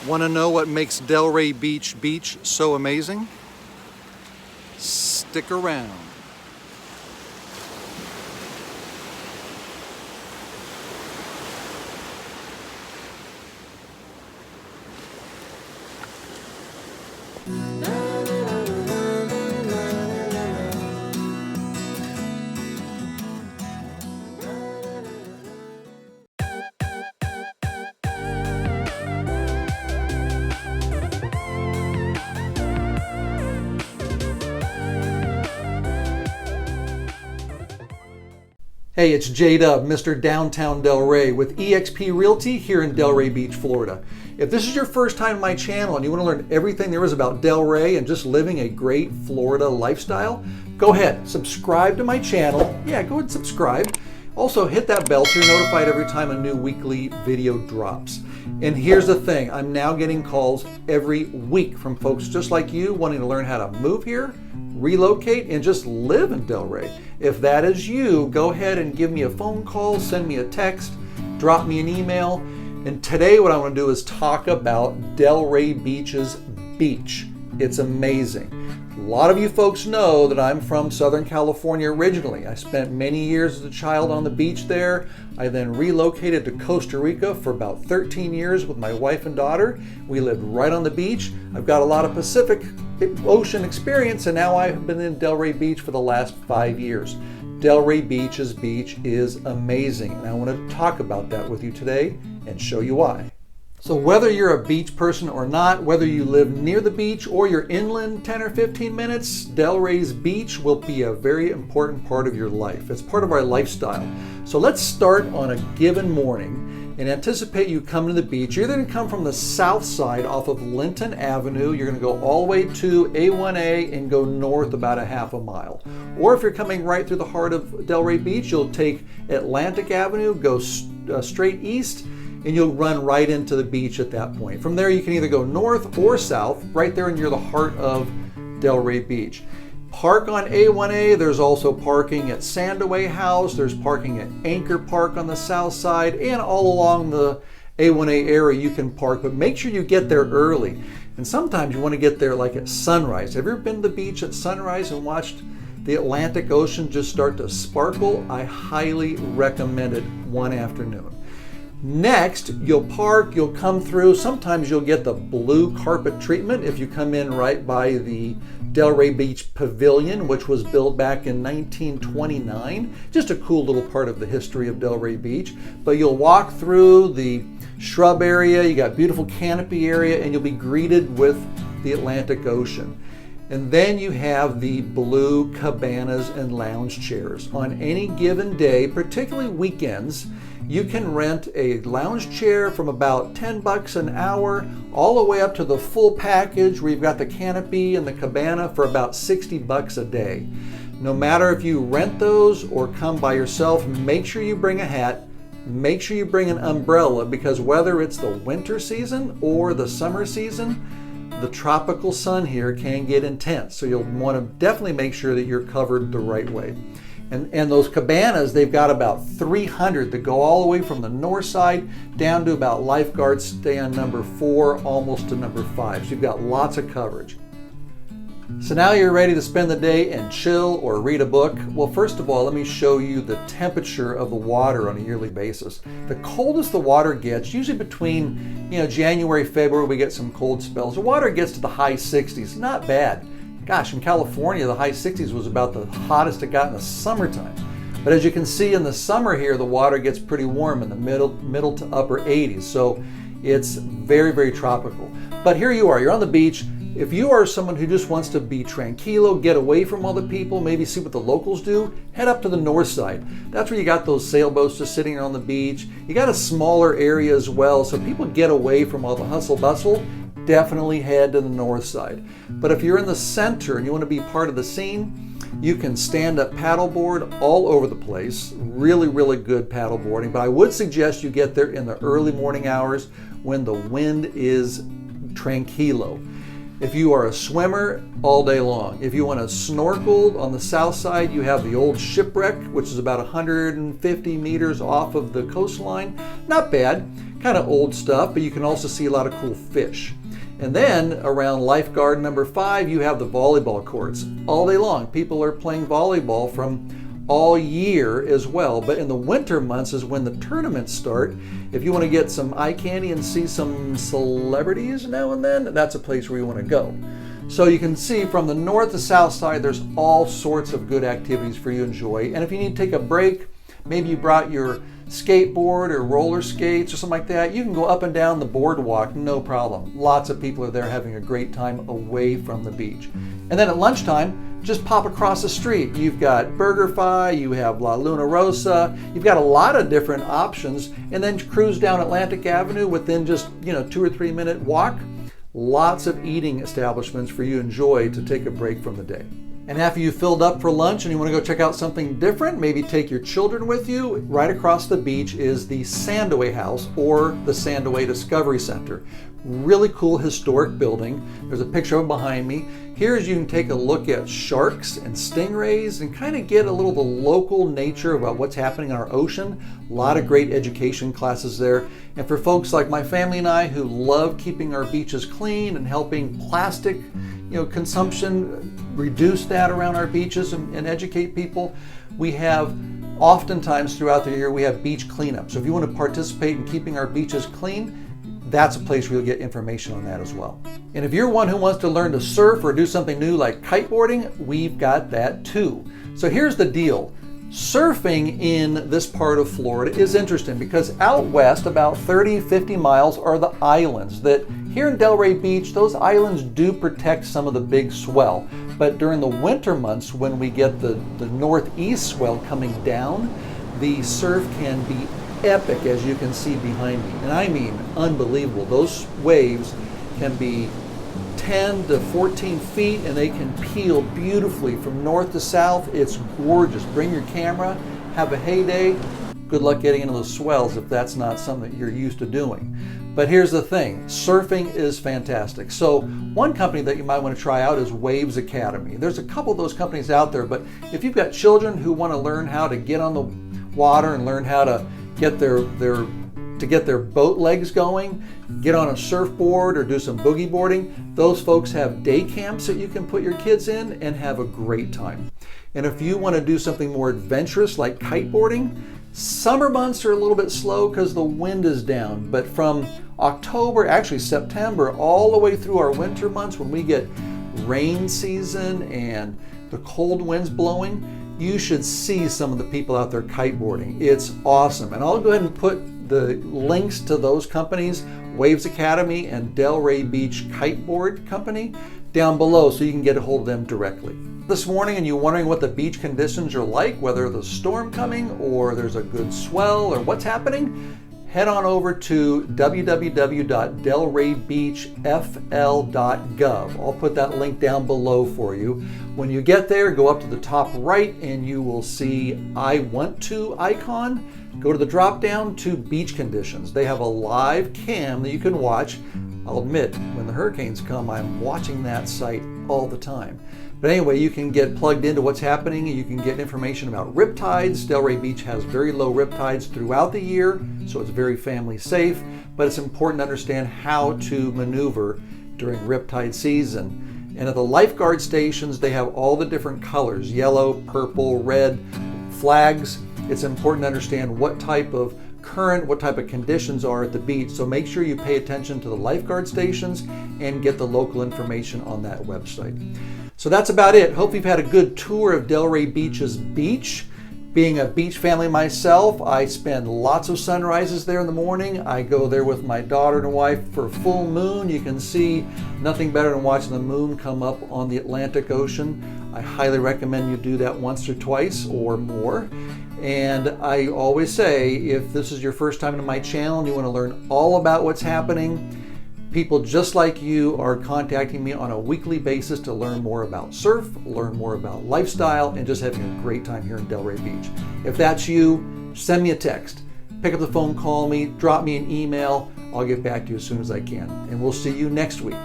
Want to know what makes Delray Beach so amazing? Stick around. Hey, it's J-Dub, Mr. Downtown Delray with eXp Realty here in Delray Beach, Florida. If this is your first time on my channel and you want to learn everything there is about Delray and just living a great Florida lifestyle, go ahead, subscribe to my channel. Yeah, go ahead and subscribe. Also hit that bell so you're notified every time a new weekly video drops. And here's the thing, I'm now getting calls every week from folks just like you wanting to learn how to move here, relocate, and just live in Delray. If that is you, go ahead and give me a phone call, send me a text, drop me an email. And today what I want to do is talk about Delray Beach's beach. It's amazing. A lot of you folks know that I'm from Southern California originally. I spent many years as a child on the beach there. I then relocated to Costa Rica for about 13 years with my wife and daughter. We lived right on the beach. I've got a lot of Pacific Ocean experience, and now I've been in Delray Beach for the last 5 years. Delray Beach's beach is amazing, and I want to talk about that with you today and show you why. So whether you're a beach person or not, whether you live near the beach or you're inland 10 or 15 minutes, Delray's beach will be a very important part of your life. It's part of our lifestyle. So let's start on a given morning and anticipate you coming to the beach. You're going to come from the south side off of Linton Avenue. You're going to go all the way to A1A and go north about a half a mile. Or if you're coming right through the heart of Delray Beach, you'll take Atlantic Avenue, go straight east, and you'll run right into the beach at that point. From there, you can either go north or south, right there near the heart of Delray Beach. Park on A1A, there's also parking at Sandaway House, there's parking at Anchor Park on the south side, and all along the A1A area you can park, but make sure you get there early. And sometimes you want to get there like at sunrise. Have you ever been to the beach at sunrise and watched the Atlantic Ocean just start to sparkle? I highly recommend it one afternoon. Next, you'll park, you'll come through. Sometimes you'll get the blue carpet treatment if you come in right by the Delray Beach Pavilion, which was built back in 1929. Just a cool little part of the history of Delray Beach. But you'll walk through the shrub area, you got beautiful canopy area, and you'll be greeted with the Atlantic Ocean. And then you have the blue cabanas and lounge chairs. On any given day, particularly weekends, you can rent a lounge chair from about 10 bucks an hour all the way up to the full package where you've got the canopy and the cabana for about 60 bucks a day. No matter if you rent those or come by yourself, make sure you bring a hat, make sure you bring an umbrella, because whether it's the winter season or the summer season, the tropical sun here can get intense. So you'll want to definitely make sure that you're covered the right way. And those cabanas, they've got about 300 that go all the way from the north side down to about lifeguard stand number 4, almost to number 5. So you've got lots of coverage. So now you're ready to spend the day and chill or read a book. Well, first of all, let me show you the temperature of the water on a yearly basis. The coldest the water gets, usually between January, February, we get some cold spells. The water gets to the high 60s, not bad. Gosh, in California, the high 60s was about the hottest it got in the summertime. But as you can see in the summer here, the water gets pretty warm in the middle to upper 80s. So it's very, very tropical. But here you are, you're on the beach. If you are someone who just wants to be tranquilo, get away from all the people, maybe see what the locals do, head up to the north side. That's where you got those sailboats just sitting on the beach. You got a smaller area as well, so people get away from all the hustle bustle. Definitely head to the north side. But if you're in the center and you want to be part of the scene, you can stand up paddleboard all over the place. Really, really good paddleboarding. But I would suggest you get there in the early morning hours when the wind is tranquilo. If you are a swimmer, all day long. If you want to snorkel on the south side, you have the old shipwreck, which is about 150 meters off of the coastline. Not bad. kind of old stuff, but you can also see a lot of cool fish. And then around lifeguard number 5, you have the volleyball courts. All day long, people are playing volleyball from all year as well. But in the winter months is when the tournaments start. If you want to get some eye candy and see some celebrities now and then, that's a place where you want to go. So you can see from the north to south side, there's all sorts of good activities for you to enjoy. And if you need to take a break, maybe you brought your skateboard or roller skates or something like that, you can go up and down the boardwalk, no problem. Lots of people are there having a great time away from the beach. And then at lunchtime, just pop across the street. You've got BurgerFi, you have La Luna Rosa, you've got a lot of different options, and then cruise down Atlantic Avenue within just 2 or 3 minute walk. Lots of eating establishments for you to enjoy to take a break from the day. And after you've filled up for lunch and you want to go check out something different, maybe take your children with you, right across the beach is the Sandaway House or the Sandaway Discovery Center. Really cool historic building. There's a picture of it behind me. Here's you can take a look at sharks and stingrays and kind of get a little of the local nature about what's happening in our ocean. A lot of great education classes there. And for folks like my family and I who love keeping our beaches clean and helping plastic consumption, reduce that around our beaches and educate people, we have oftentimes throughout the year we have beach cleanup. So if you want to participate in keeping our beaches clean, that's a place where you'll get information on that as well. And if you're one who wants to learn to surf or do something new like kiteboarding, we've got that too. So here's the deal. Surfing in this part of Florida is interesting because out west, about 30-50 miles, are the islands that here in Delray Beach, those islands do protect some of the big swell. But during the winter months when we get the northeast swell coming down, the surf can be epic, as you can see behind me. And I mean unbelievable. Those waves can be 10 to 14 feet and they can peel beautifully from north to south. It's gorgeous. Bring your camera, have a heyday. Good luck getting into those swells if that's not something that you're used to doing. But here's the thing, surfing is fantastic. So one company that you might want to try out is Waves Academy. There's a couple of those companies out there, but if you've got children who want to learn how to get on the water and learn how to get their boat legs going, get on a surfboard or do some boogie boarding, those folks have day camps that you can put your kids in and have a great time. And if you want to do something more adventurous like kiteboarding, summer months are a little bit slow because the wind is down, but from October, actually September, all the way through our winter months when we get rain season and the cold winds blowing, you should see some of the people out there kiteboarding. It's awesome. And I'll go ahead and put the links to those companies, Waves Academy and Delray Beach Kiteboard Company, down below so you can get a hold of them directly. This morning and you're wondering what the beach conditions are like, whether there's a storm coming or there's a good swell or what's happening, head on over to www.delraybeachfl.gov. I'll put that link down below for you. When you get there, go up to the top right and you will see I want to icon. Go to the drop down to beach conditions. They have a live cam that you can watch. I'll admit, when the hurricanes come, I'm watching that site all the time. But anyway, you can get plugged into what's happening. You can get information about riptides. Delray Beach has very low riptides throughout the year, so it's very family safe, but it's important to understand how to maneuver during riptide season. And at the lifeguard stations, they have all the different colors, yellow, purple, red flags. It's important to understand what type of current, what type of conditions are at the beach. So make sure you pay attention to the lifeguard stations and get the local information on that website. So that's about it. Hope you've had a good tour of Delray Beach's beach. Being a beach family myself, I spend lots of sunrises there in the morning. I go there with my daughter and wife for full moon. You can see nothing better than watching the moon come up on the Atlantic Ocean. I highly recommend you do that once or twice or more. And I always say, if this is your first time to my channel and you want to learn all about what's happening, people just like you are contacting me on a weekly basis to learn more about surf, learn more about lifestyle, and just having a great time here in Delray Beach. If that's you, send me a text. Pick up the phone, call me, drop me an email. I'll get back to you as soon as I can. And we'll see you next week.